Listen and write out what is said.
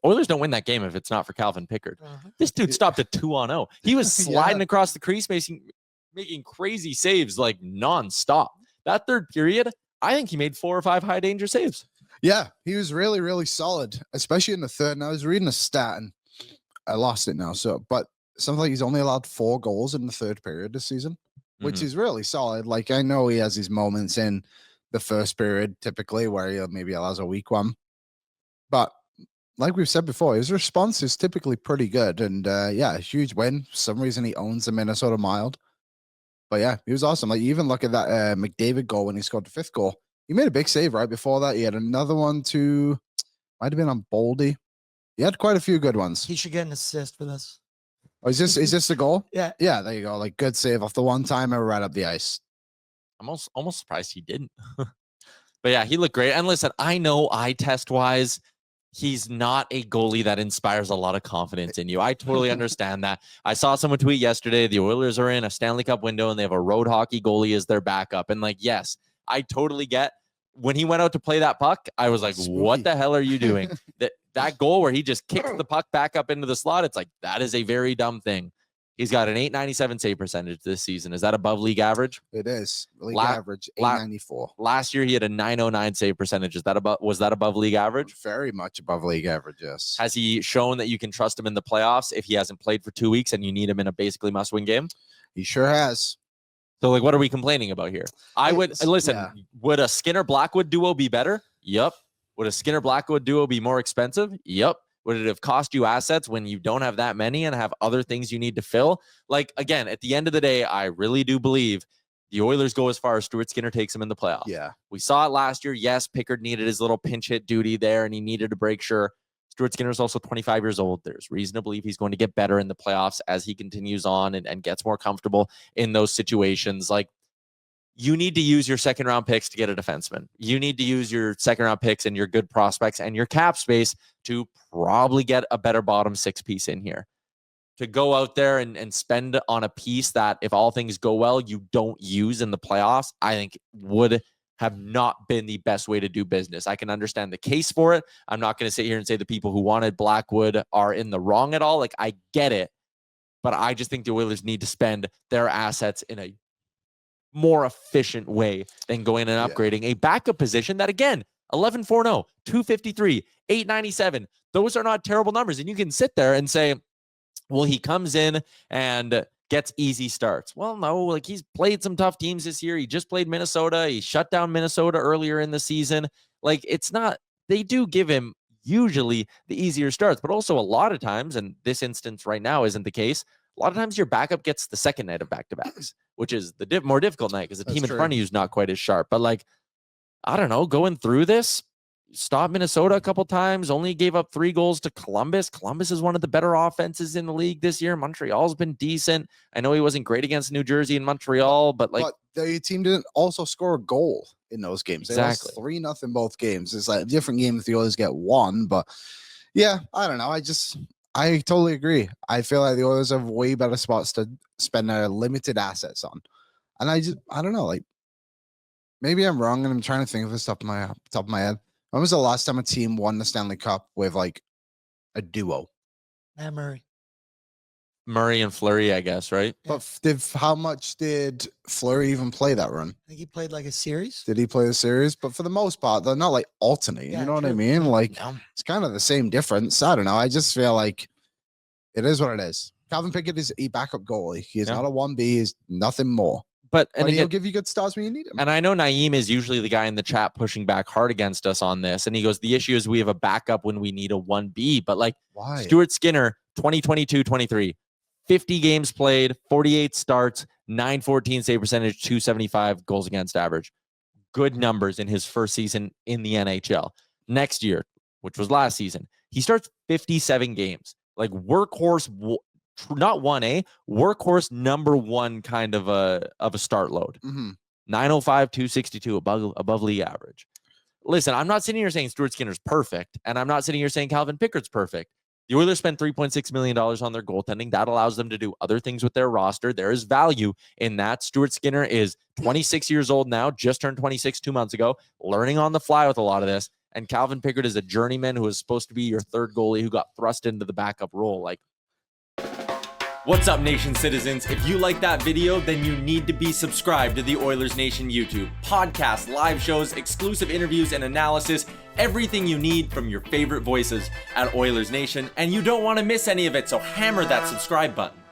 Oilers don't win that game if it's not for Calvin Pickard. This dude stopped a 2-on-0. He was sliding across the crease, making crazy saves like nonstop. That third period, I think he made 4 or 5 high danger saves. Yeah, he was really, really solid, especially in the third. And I was reading a stat and I lost it now. But something like he's only allowed 4 goals in the third period this season, which is really solid. Like, I know he has his moments in the first period typically where he maybe allows a weak one, but like we've said before, his response is typically pretty good. And a huge win. For some reason he owns the Minnesota Mild. But yeah, he was awesome. Like, you even look at that McDavid goal when he scored the 5th goal. He made a big save right before that. He had another one might have been on Boldy. He had quite a few good ones. He should get an assist for this. Oh, is this the goal? Yeah. Yeah, there you go. Like, good save off the one-timer right up the ice. I'm almost surprised he didn't. But yeah, he looked great. And listen, I know eye test wise, he's not a goalie that inspires a lot of confidence in you. I totally understand that. I saw someone tweet yesterday, the Oilers are in a Stanley Cup window and they have a road hockey goalie as their backup. And like, yes, I totally get when he went out to play that puck, I was like, what the hell are you doing? That goal where he just kicks the puck back up into the slot, it's like, that is a very dumb thing. He's got an .897 save percentage this season. Is that above league average? It is. League average, .894. Last year, he had a .909 save percentage. Was that above league average? Very much above league average, yes. Has he shown that you can trust him in the playoffs if he hasn't played for 2 weeks and you need him in a basically must-win game? He sure has. So, like, what are we complaining about here? Would a Skinner-Blackwood duo be better? Yep. Would a Skinner-Blackwood duo be more expensive? Yep. Would it have cost you assets when you don't have that many and have other things you need to fill? Like, again, at the end of the day, I really do believe the Oilers go as far as Stuart Skinner takes them in the playoffs. Yeah. We saw it last year. Yes, Pickard needed his little pinch hit duty there, and he needed to break sure. Stuart Skinner is also 25 years old. There's reason to believe he's going to get better in the playoffs as he continues on and gets more comfortable in those situations. Like, you need to use your second-round picks to get a defenseman. You need to use your second-round picks and your good prospects and your cap space to probably get a better bottom 6 piece in here. To go out there and spend on a piece that, if all things go well, you don't use in the playoffs, I think would have not been the best way to do business. I can understand the case for it. I'm not going to sit here and say the people who wanted Blackwood are in the wrong at all. Like, I get it. But I just think the Oilers need to spend their assets in a more efficient way than going and upgrading a backup position that, again, 11-4-0, 253, 897. Those are not terrible numbers. And you can sit there and say, well, he comes in and gets easy starts. Well, no, like, he's played some tough teams this year. He just played Minnesota. He shut down Minnesota earlier in the season. Like, it's not, they do give him usually the easier starts, but also a lot of times, and this instance right now isn't the case, a lot of times your backup gets the second night of back-to-backs, which is the more difficult night because the team in front of you is not quite as sharp. But, like, I don't know, going through this, stopped Minnesota a couple times, only gave up 3 goals to Columbus. Columbus is one of the better offenses in the league this year. Montreal's been decent. I know he wasn't great against New Jersey and Montreal, but the team didn't also score a goal in those games. They lost 3-0 both games. It's like a different game if the Oilers get 1, but yeah, I don't know. I totally agree. I feel like the Oilers have way better spots to spend their limited assets on. And I don't know, like, maybe I'm wrong and I'm trying to think of this top of my head. When was the last time a team won the Stanley Cup with, like, a duo? Murray and Fleury, I guess, right? Yeah. But how much did Fleury even play that run? I think he played like a series. Did he play the series? But for the most part, they're not like alternating. Yeah, you know what I true. mean? Like, No. it's kind of the same difference. I don't know. I just feel like it is what it is. Calvin Pickard is a backup goalie. He is not a 1B. He's nothing more. But he'll give you good starts when you need him. And I know Naeem is usually the guy in the chat pushing back hard against us on this. And he goes, the issue is we have a backup when we need a 1B. But, like, why? Stuart Skinner, 2022-23, 50 games played, 48 starts, 914 save percentage, 275 goals against average. Good numbers in his first season in the NHL. Next year, which was last season, he starts 57 games. Like, workhorse, not 1A, workhorse number 1 kind of a start load. 905, 262 above league average. Listen, I'm not sitting here saying Stuart Skinner's perfect, and I'm not sitting here saying Calvin Pickard's perfect. The Oilers spent $3.6 million on their goaltending. That allows them to do other things with their roster. There is value in that. Stuart Skinner is 26 years old now, just turned 26 2 months ago, learning on the fly with a lot of this. And Calvin Pickard is a journeyman who was supposed to be your third goalie who got thrust into the backup role. Like, what's up, Nation citizens? If you like that video, then you need to be subscribed to the Oilers Nation YouTube. Podcasts, live shows, exclusive interviews, and analysis. Everything you need from your favorite voices at Oilers Nation. And you don't want to miss any of it, so hammer that subscribe button.